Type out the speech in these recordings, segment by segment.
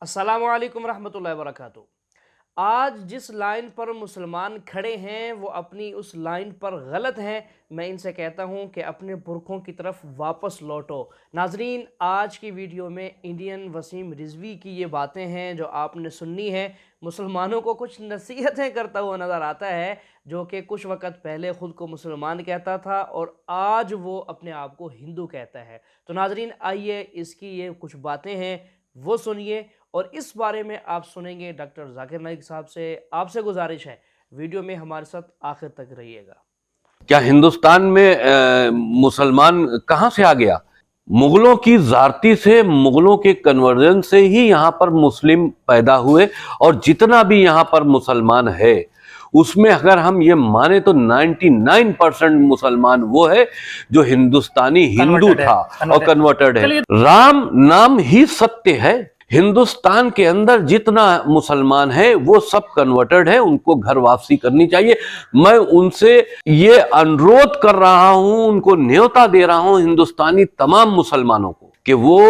السلام علیکم ورحمۃ اللہ وبرکاتہ۔ آج جس لائن پر مسلمان کھڑے ہیں وہ اپنی اس لائن پر غلط ہیں۔ میں ان سے کہتا ہوں کہ اپنے پرکھوں کی طرف واپس لوٹو۔ ناظرین، آج کی ویڈیو میں انڈین وسیم رضوی کی یہ باتیں ہیں جو آپ نے سننی ہے۔ مسلمانوں کو کچھ نصیحتیں کرتا ہوا نظر آتا ہے، جو کہ کچھ وقت پہلے خود کو مسلمان کہتا تھا اور آج وہ اپنے آپ کو ہندو کہتا ہے۔ تو ناظرین، آئیے اس کی یہ کچھ باتیں ہیں وہ سنیے، اور اس بارے میں آپ سنیں گے ڈاکٹر ذاکر نائک صاحب سے۔ آپ سے گزارش ہے ویڈیو میں ہمارے ساتھ آخر تک رہیے گا۔ کیا ہندوستان میں مسلمان کہاں سے آ گیا؟ مغلوں کی زارتی سے، مغلوں کے کنورژن سے ہی یہاں پر مسلم پیدا ہوئے، اور جتنا بھی یہاں پر مسلمان ہے اس میں اگر ہم یہ مانیں تو 99% مسلمان وہ ہے جو ہندوستانی ہندو تھا اور کنورٹڈ ہے۔ رام نام ہی ستیہ ہے۔ ہندوستان کے اندر جتنا مسلمان ہے وہ سب کنورٹڈ ہے، ان کو گھر واپسی کرنی چاہیے۔ میں ان سے یہ انروت کر رہا ہوں، ان کو نیوتا دے رہا ہوں، ہندوستانی تمام مسلمانوں کو، کہ وہ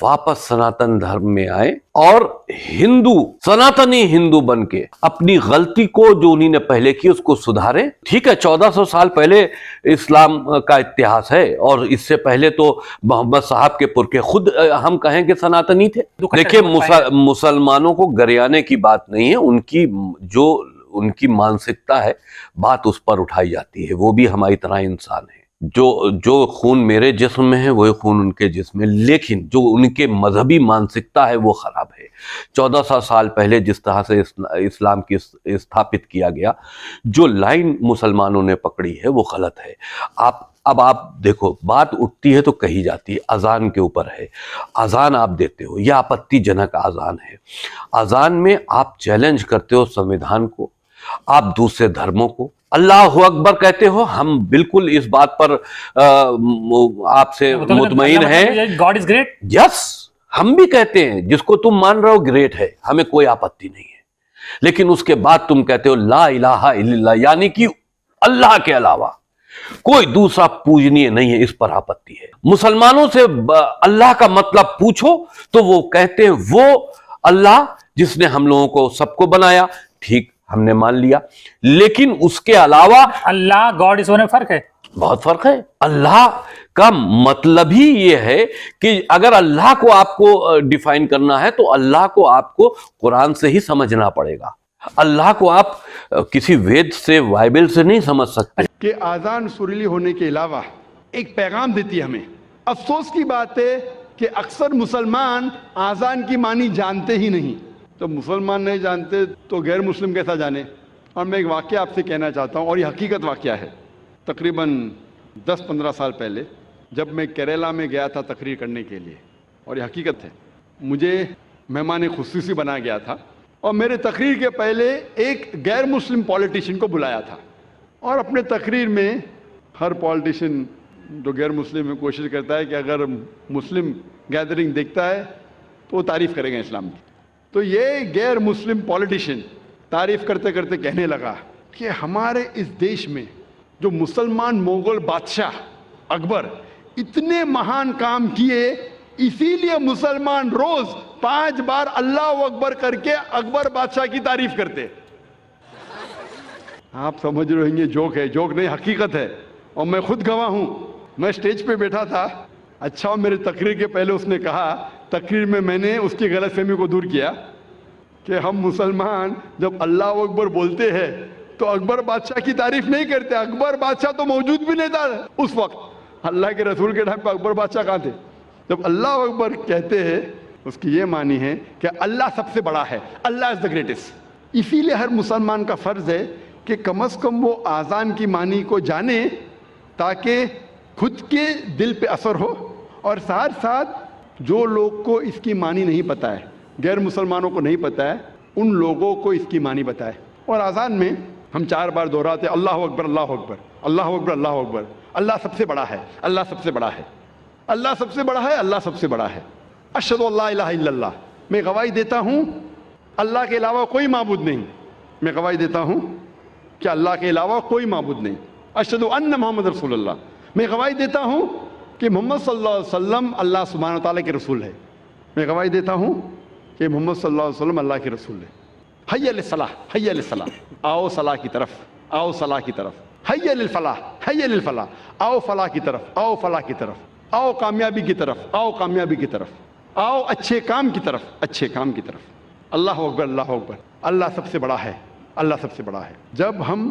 واپس سناتن دھرم میں آئیں اور ہندو، سناتنی ہندو بن کے اپنی غلطی کو جو انہی نے پہلے کی اس کو سدھاریں۔ ٹھیک ہے، 1400 سال پہلے اسلام کا اتہاس ہے، اور اس سے پہلے تو محمد صاحب کے پرکے خود ہم کہیں کہ سناتنی تھے۔ دیکھیں، مسلمانوں کو گریانے کی بات نہیں ہے، ان کی مانسکتا ہے، بات اس پر اٹھائی جاتی ہے۔ وہ بھی ہماری طرح انسان ہے، جو خون میرے جسم میں ہے وہی خون ان کے جسم میں، لیکن جو ان کے مذہبی مانسکتا ہے وہ خراب ہے۔ 1400 سال پہلے جس طرح سے اسلام کی استھاپت کیا گیا، جو لائن مسلمانوں نے پکڑی ہے وہ غلط ہے۔ اب آپ دیکھو، بات اٹھتی ہے تو کہی جاتی ہے، اذان کے اوپر ہے۔ اذان آپ دیتے ہو، یہ آپتی جنک اذان ہے۔ اذان میں آپ چیلنج کرتے ہو سنویدھان کو، آپ دوسرے دھرموں کو، اللہ اکبر کہتے ہو۔ ہم بالکل اس بات پر آپ سے مطمئن ہیں، گاڈ از گریٹ۔ یس، ہم بھی کہتے ہیں، جس کو تم مان رہے ہو گریٹ ہے، ہمیں کوئی آپتی نہیں ہے، لیکن اس کے بعد تم کہتے ہو لا الہ الا اللہ، یعنی کہ اللہ کے علاوہ کوئی دوسرا پوجنیہ نہیں ہے، اس پر آپتی ہے۔ مسلمانوں سے اللہ کا مطلب پوچھو تو وہ کہتے ہیں وہ اللہ جس نے ہم لوگوں کو سب کو بنایا، ٹھیک، ہم نے مان لیا، لیکن اس کے علاوہ اللہ گاڈ اس میں فرق ہے، بہت فرق ہے۔ اللہ کا مطلب ہی یہ ہے کہ اگر اللہ کو آپ کو ڈیفائن کرنا ہے تو اللہ کو آپ کو قرآن سے ہی سمجھنا پڑے گا۔ اللہ کو آپ کسی وید سے، بائبل سے نہیں سمجھ سکتے۔ کہ آذان سریلی ہونے کے علاوہ ایک پیغام دیتی ہے ہمیں۔ افسوس کی بات ہے کہ اکثر مسلمان آذان کی معنی جانتے ہی نہیں۔ تو مسلمان نہیں جانتے تو غیر مسلم کیسا جانے؟ اور میں ایک واقعہ آپ سے کہنا چاہتا ہوں، اور یہ حقیقت واقعہ ہے۔ تقریباً 10-15 سال پہلے جب میں کیرلا میں گیا تھا تقریر کرنے کے لیے، اور یہ حقیقت ہے، مجھے مہمان خصوصی بنا گیا تھا، اور میرے تقریر کے پہلے ایک غیر مسلم پولیٹیشین کو بلایا تھا، اور اپنے تقریر میں ہر پولیٹیشین جو غیر مسلم میں کوشش کرتا ہے کہ اگر مسلم گیدرنگ دیکھتا ہے تو وہ تعریف کرے گا اسلام کی۔ تو یہ غیر مسلم پولیٹیشین تعریف کرتے کرتے کہنے لگا کہ ہمارے اس دیش میں جو مسلمان مغل بادشاہ اکبر اتنے مہان کام کیے، اسی لیے مسلمان روز 5 بار اللہ اکبر کر کے اکبر بادشاہ کی تعریف کرتے۔ آپ سمجھ رہے ہیں یہ جوک ہے، جوک نہیں، حقیقت ہے، اور میں خود گواہ ہوں۔ میں سٹیج پہ بیٹھا تھا، اچھا میرے تقریر کے پہلے اس نے کہا، تقریر میں نے اس کی غلط فہمی کو دور کیا کہ ہم مسلمان جب اللہ اکبر بولتے ہیں تو اکبر بادشاہ کی تعریف نہیں کرتے۔ اکبر بادشاہ تو موجود بھی نہیں تھا اس وقت، اللہ کے رسول کے ٹائم پہ اکبر بادشاہ کہاں تھے؟ جب اللہ اکبر کہتے ہیں اس کی یہ معنی ہے کہ اللہ سب سے بڑا ہے، اللہ از دا گریٹسٹ۔ اسی لیے ہر مسلمان کا فرض ہے کہ کم از کم وہ آذان کی معنی کو جانے، تاکہ خود کے دل پہ اثر ہو، اور ساتھ ساتھ جو لوگ کو اس کی معنی نہیں پتہ ہے، غیر مسلمانوں کو نہیں پتہ ہے، ان لوگوں کو اس کی معنی بتائے۔ اور آذان میں ہم 4 بار دہراتے ہیں، اللہ اکبر اللہ اکبر اللہ اکبر اللہ اکبر، اللہ سب سے بڑا ہے، اللہ سب سے بڑا ہے، اللہ سب سے بڑا ہے، اللہ سب سے بڑا ہے۔ اشہد ان لا الہ الا اللہ، میں گواہی دیتا ہوں اللہ کے علاوہ کوئی معبود نہیں، میں گواہی دیتا ہوں کہ اللہ کے علاوہ کوئی معبود نہیں۔ اشہد ان محمد رسول اللہ، میں گواہی دیتا ہوں کہ محمد صلی اللہ علیہ وسلم اللہ سبحانہ و تعالیٰ کے رسول ہے۔ میں گواہی دیتا ہوں کہ محمد صلی اللہ علیہ وسلم اللہ کے رسول ہے. حی علی الصلاح، حی علی الصلاح، آؤ صلاح کی طرف، آؤ صلاح کی طرف. حی علی الفلاح، حی علی الفلاح، آؤ فلاح کی طرف، آؤ فلاح کی طرف، آؤ کامیابی کی طرف، آؤ کامیابی کی طرف، آؤ اچھے کام کی طرف، اچھے کام کی طرف. اللہ اکبر، اللہ اکبر. اللہ سب سے بڑا ہے، اللہ سب سے بڑا ہے. جب ہم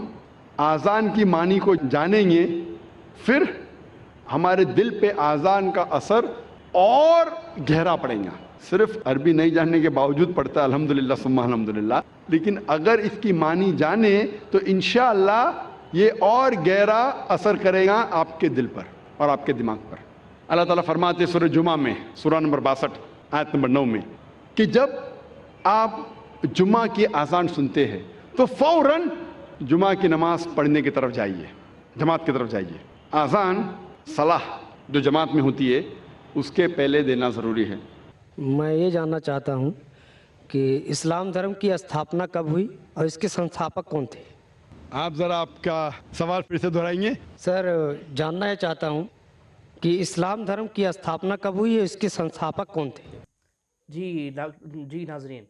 آذان کی معنی کو جانیں گے پھر ہمارے دل پہ آذان کا اثر اور گہرا پڑے گا. صرف عربی نہیں جاننے کے باوجود پڑھتا ہے الحمدللہ ثم الحمدللہ، لیکن اگر اس کی معنی جانے تو انشاءاللہ یہ اور گہرا اثر کرے گا آپ کے دل پر اور آپ کے دماغ پر. اللہ تعالیٰ فرماتے سورہ جمعہ میں، سورہ نمبر 62 آیت نمبر 9 میں، کہ جب آپ جمعہ کی اذان سنتے ہیں تو فوراً جمعہ کی نماز پڑھنے کی طرف جائیے، جماعت کی طرف جائیے. اذان صلاح جو جماعت میں ہوتی ہے اس کے پہلے دینا ضروری ہے. میں یہ جاننا چاہتا ہوں کہ اسلام دھرم کی استھاپنا کب ہوئی اور اس کے سنستھاپک کون تھے؟ آپ ذرا آپ کا سوال پھر سے دہرائیں گے؟ سر، جاننا یہ چاہتا ہوں کہ اسلام دھرم کی استھاپنا کب ہوئی اور اس کے سنستھاپک کون تھے؟ جی ناظرین،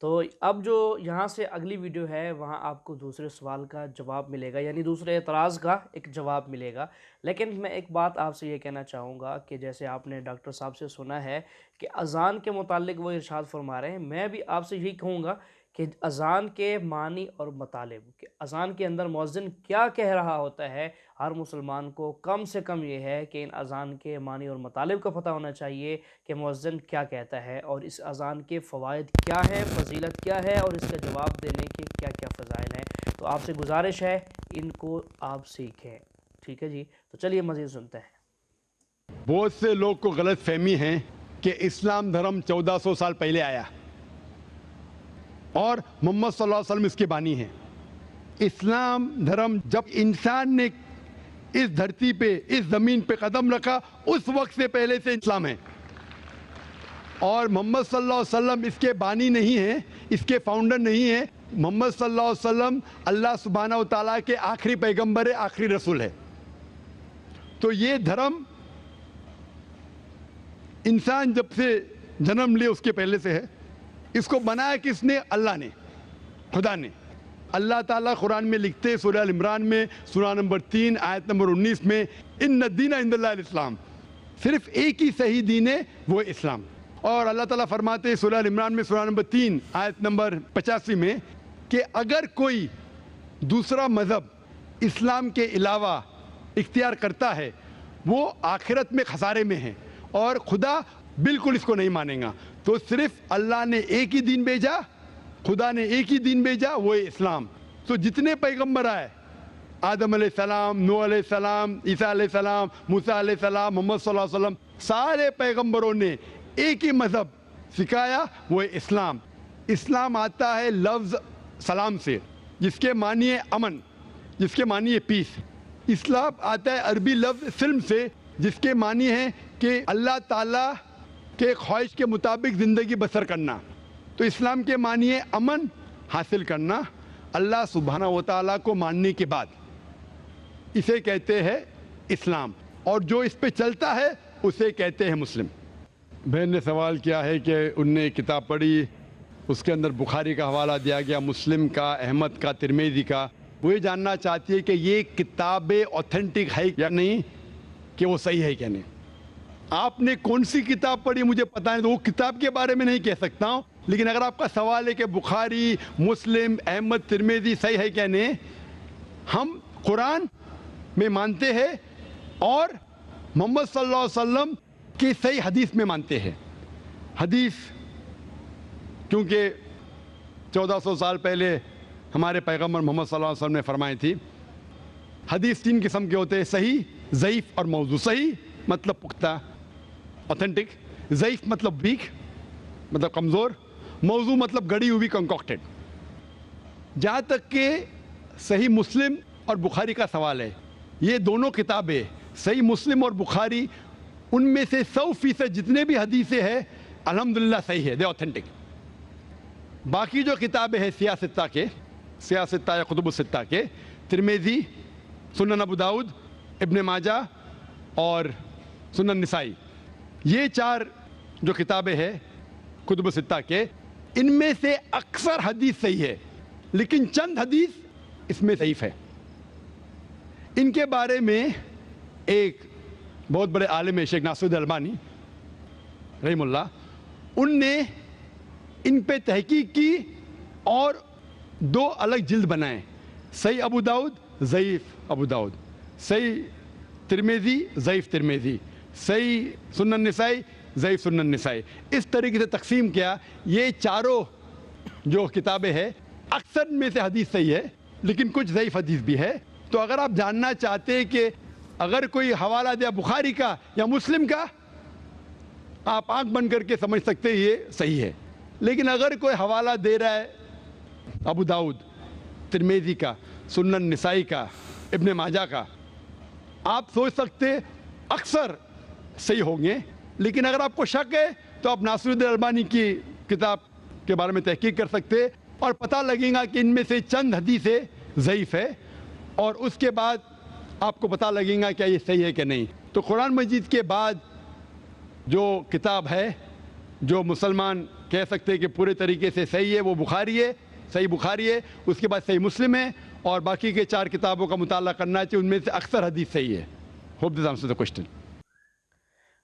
تو اب جو یہاں سے اگلی ویڈیو ہے وہاں آپ کو دوسرے سوال کا جواب ملے گا، یعنی دوسرے اعتراض کا ایک جواب ملے گا. لیکن میں ایک بات آپ سے یہ کہنا چاہوں گا کہ جیسے آپ نے ڈاکٹر صاحب سے سنا ہے کہ اذان کے متعلق وہ ارشاد فرما رہے ہیں، میں بھی آپ سے یہی کہوں گا کہ اذان کے معنی اور مطالب، کہ اذان کے اندر مؤذن کیا کہہ رہا ہوتا ہے، ہر مسلمان کو کم سے کم یہ ہے کہ ان اذان کے معنی اور مطالب کا پتہ ہونا چاہیے کہ مؤذن کیا کہتا ہے اور اس اذان کے فوائد کیا ہیں، فضیلت کیا ہے اور اس کا جواب دینے کے کیا کیا فضائل ہیں. تو آپ سے گزارش ہے ان کو آپ سیکھیں. ٹھیک ہے جی، تو چلیے مزید سنتے ہیں. بہت سے لوگ کو غلط فہمی ہے کہ اسلام دھرم 1400 سال پہلے آیا اور محمد صلی اللہ علیہ وسلم اس کے بانی ہیں. اسلام دھرم جب انسان نے اس دھرتی پہ، اس زمین پہ قدم رکھا اس وقت سے پہلے سے اسلام ہے، اور محمد صلی اللہ علیہ وسلم اس کے بانی نہیں ہیں، اس کے فاؤنڈر نہیں ہیں. محمد صلی اللہ علیہ وسلم اللہ سبحانہ و تعالیٰ کے آخری پیغمبر، آخری رسول ہے. تو یہ دھرم انسان جب سے جنم لے اس کے پہلے سے ہے. اس کو بنایا کس نے؟ اللہ نے، خدا نے. اللہ تعالیٰ قرآن میں لکھتے سورہ عمران میں سورہ نمبر 3 آیت نمبر 19 میں، ان الدین عند اللہ الاسلام، صرف ایک ہی صحیح دین ہے وہ اسلام. اور اللہ تعالیٰ فرماتے سورہ عمران میں سورہ نمبر 3 آیت نمبر 85 میں کہ اگر کوئی دوسرا مذہب اسلام کے علاوہ اختیار کرتا ہے وہ آخرت میں خسارے میں ہے اور خدا بالکل اس کو نہیں مانے گا. تو صرف اللہ نے ایک ہی دین بھیجا، خدا نے ایک ہی دین بھیجا، وہ ہے اسلام. تو جتنے پیغمبر آئے، آدم علیہ السلام، نوح علیہ السلام، عیسیٰ علیہ السلام، موسیٰ علیہ السلام، محمد صلی اللہ علیہ وسلم، سارے پیغمبروں نے ایک ہی مذہب سکھایا، وہ ہے اسلام. اسلام آتا ہے لفظ سلام سے، جس کے معنی ہے امن، جس کے معنی ہے پیس. اسلام آتا ہے عربی لفظ سلم سے، جس کے معنی ہے کہ اللہ تعالیٰ کے خواہش کے مطابق زندگی بسر کرنا. تو اسلام کے معنی ہے امن حاصل کرنا اللہ سبحانہ و تعالیٰ کو ماننے کے بعد. اسے کہتے ہیں اسلام، اور جو اس پہ چلتا ہے اسے کہتے ہیں مسلم. بہن نے سوال کیا ہے کہ ان نے کتاب پڑھی، اس کے اندر بخاری کا حوالہ دیا گیا، مسلم کا، احمد کا، ترمذی کا. وہ یہ جاننا چاہتی ہے کہ یہ کتابیں اوتھینٹک ہے یا نہیں، کہ وہ صحیح ہے کیا نہیں. آپ نے کون سی کتاب پڑھی مجھے پتہ نہیں، تو وہ کتاب کے بارے میں نہیں کہہ سکتا ہوں. لیکن اگر آپ کا سوال ہے کہ بخاری، مسلم، احمد، ترمذی صحیح ہے کیا نہیں، ہم قرآن میں مانتے ہیں اور محمد صلی اللہ علیہ وسلم کی صحیح حدیث میں مانتے ہیں. حدیث کیونکہ 1400 سال پہلے ہمارے پیغمبر محمد صلی اللہ علیہ وسلم نے فرمائی تھی. حدیث 3 قسم کے ہوتے ہیں، صحیح، ضعیف اور موضوع. صحیح مطلب پختہ، اوتھینٹک. ضعیف مطلب ویک، مطلب کمزور. موضوع مطلب گڑی ہوئی، کنکاکٹڈ. جہاں تک کہ صحیح مسلم اور بخاری کا سوال ہے، یہ دونوں کتابیں صحیح مسلم اور بخاری، ان میں سے 100% جتنے بھی حدیثیں ہیں الحمدللہ صحیح ہے، دے اوتھینٹک. باقی جو کتابیں ہیں سیاستہ یا کتب الستہ کے، ترمذی، سنن ابو داؤد، ابن ماجہ اور سنن نسائی، یہ 4 جو کتابیں ہیں کتب الستہ کے، ان میں سے اکثر حدیث صحیح ہے لیکن چند حدیث اس میں ضعیف ہے. ان کے بارے میں ایک بہت بڑے عالم شیخ ناصرالدین البانی رحم اللہ, ان نے ان پہ تحقیق کی اور 2 الگ جلد بنائے, صحیح ابو داؤد ضعیف ابو داؤد, صحیح ترمذی ضعیف ترمذی, صحیح سنن نسائی ضعیف سنن نسائی. اس طریقے سے تقسیم کیا. یہ چاروں جو کتابیں ہیں اکثر میں سے حدیث صحیح ہے لیکن کچھ ضعیف حدیث بھی ہے. تو اگر آپ جاننا چاہتے ہیں کہ اگر کوئی حوالہ دیا بخاری کا یا مسلم کا, آپ آنکھ بند کر کے سمجھ سکتے ہیں یہ صحیح ہے. لیکن اگر کوئی حوالہ دے رہا ہے ابو داؤد, ترمذی کا, سنن نسائی کا, ابن ماجہ کا, آپ سوچ سکتے اکثر صحیح ہوں گے. لیکن اگر آپ کو شک ہے تو آپ ناصرالدین البانی کی کتاب کے بارے میں تحقیق کر سکتے اور پتہ لگے گا کہ ان میں سے چند حدیثیں ضعیف ہے, اور اس کے بعد آپ کو پتہ لگے گا کیا یہ صحیح ہے کہ نہیں. تو قرآن مجید کے بعد جو کتاب ہے جو مسلمان کہہ سکتے ہیں کہ پورے طریقے سے صحیح ہے وہ بخاری ہے, صحیح بخاری ہے. اس کے بعد صحیح مسلم ہے, اور باقی کے 4 کتابوں کا مطالعہ کرنا چاہیے, ان میں سے اکثر حدیث صحیح ہے. Hope this answer the question.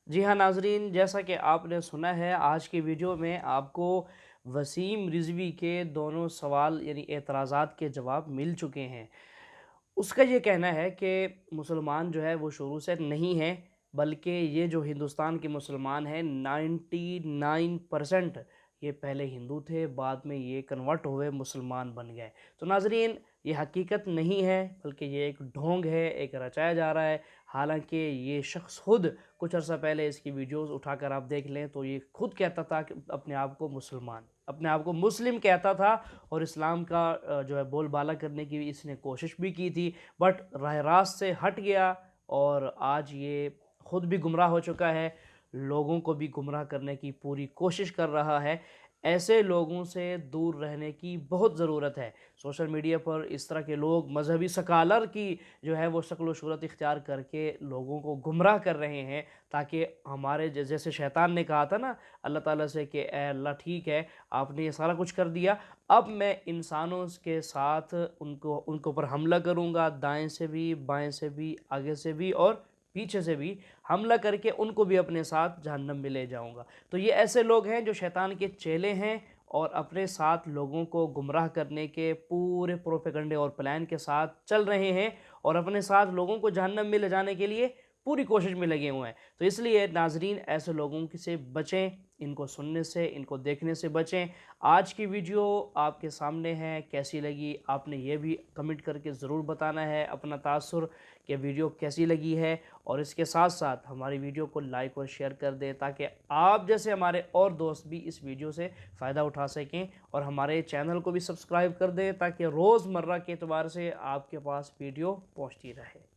جی ہاں ناظرین, جیسا کہ آپ نے سنا ہے آج کی ویڈیو میں آپ کو وسیم رضوی کے دونوں سوال یعنی اعتراضات کے جواب مل چکے ہیں. اس کا یہ کہنا ہے کہ مسلمان جو ہے وہ شروع سے نہیں ہے, بلکہ یہ جو ہندوستان کے مسلمان ہیں 99% یہ پہلے ہندو تھے, بعد میں یہ کنورٹ ہوئے مسلمان بن گئے. تو ناظرین یہ حقیقت نہیں ہے بلکہ یہ ایک ڈھونگ ہے, ایک رچایا جا رہا ہے. حالانکہ یہ شخص خود کچھ عرصہ پہلے اس کی ویڈیوز اٹھا کر آپ دیکھ لیں تو یہ خود کہتا تھا کہ اپنے آپ کو مسلمان, اپنے آپ کو مسلم کہتا تھا, اور اسلام کا جو ہے بول بالا کرنے کی اس نے کوشش بھی کی تھی, بٹ راہ راست سے ہٹ گیا اور آج یہ خود بھی گمراہ ہو چکا ہے, لوگوں کو بھی گمراہ کرنے کی پوری کوشش کر رہا ہے. ایسے لوگوں سے دور رہنے کی بہت ضرورت ہے. سوشل میڈیا پر اس طرح کے لوگ مذہبی سکالر کی جو ہے وہ شکل و صورت اختیار کر کے لوگوں کو گمراہ کر رہے ہیں, تاکہ ہمارے جیسے شیطان نے کہا تھا نا اللہ تعالیٰ سے کہ اے اللہ ٹھیک ہے آپ نے یہ سارا کچھ کر دیا, اب میں انسانوں کے ساتھ ان کے اوپر حملہ کروں گا, دائیں سے بھی بائیں سے بھی آگے سے بھی اور پیچھے سے بھی حملہ کر کے ان کو بھی اپنے ساتھ جہنم میں لے جاؤں گا. تو یہ ایسے لوگ ہیں جو شیطان کے چیلے ہیں اور اپنے ساتھ لوگوں کو گمراہ کرنے کے پورے پروپیگنڈے اور پلان کے ساتھ چل رہے ہیں, اور اپنے ساتھ لوگوں کو جہنم میں لے جانے کے لیے پوری کوشش میں لگے ہوئے ہیں. تو اس لیے ناظرین ایسے لوگوں سے بچیں, ان کو سننے سے ان کو دیکھنے سے بچیں. آج کی ویڈیو آپ کے سامنے ہے, کیسی لگی آپ نے یہ بھی کمنٹ کر کے ضرور بتانا ہے اپنا تاثر کہ ویڈیو کیسی لگی ہے, اور اس کے ساتھ ساتھ ہماری ویڈیو کو لائک اور شیئر کر دیں تاکہ آپ جیسے ہمارے اور دوست بھی اس ویڈیو سے فائدہ اٹھا سکیں, اور ہمارے چینل کو بھی سبسکرائب کر دیں تاکہ روز مرہ کے اعتبار سے آپ کے پاس ویڈیو پہنچتی رہے.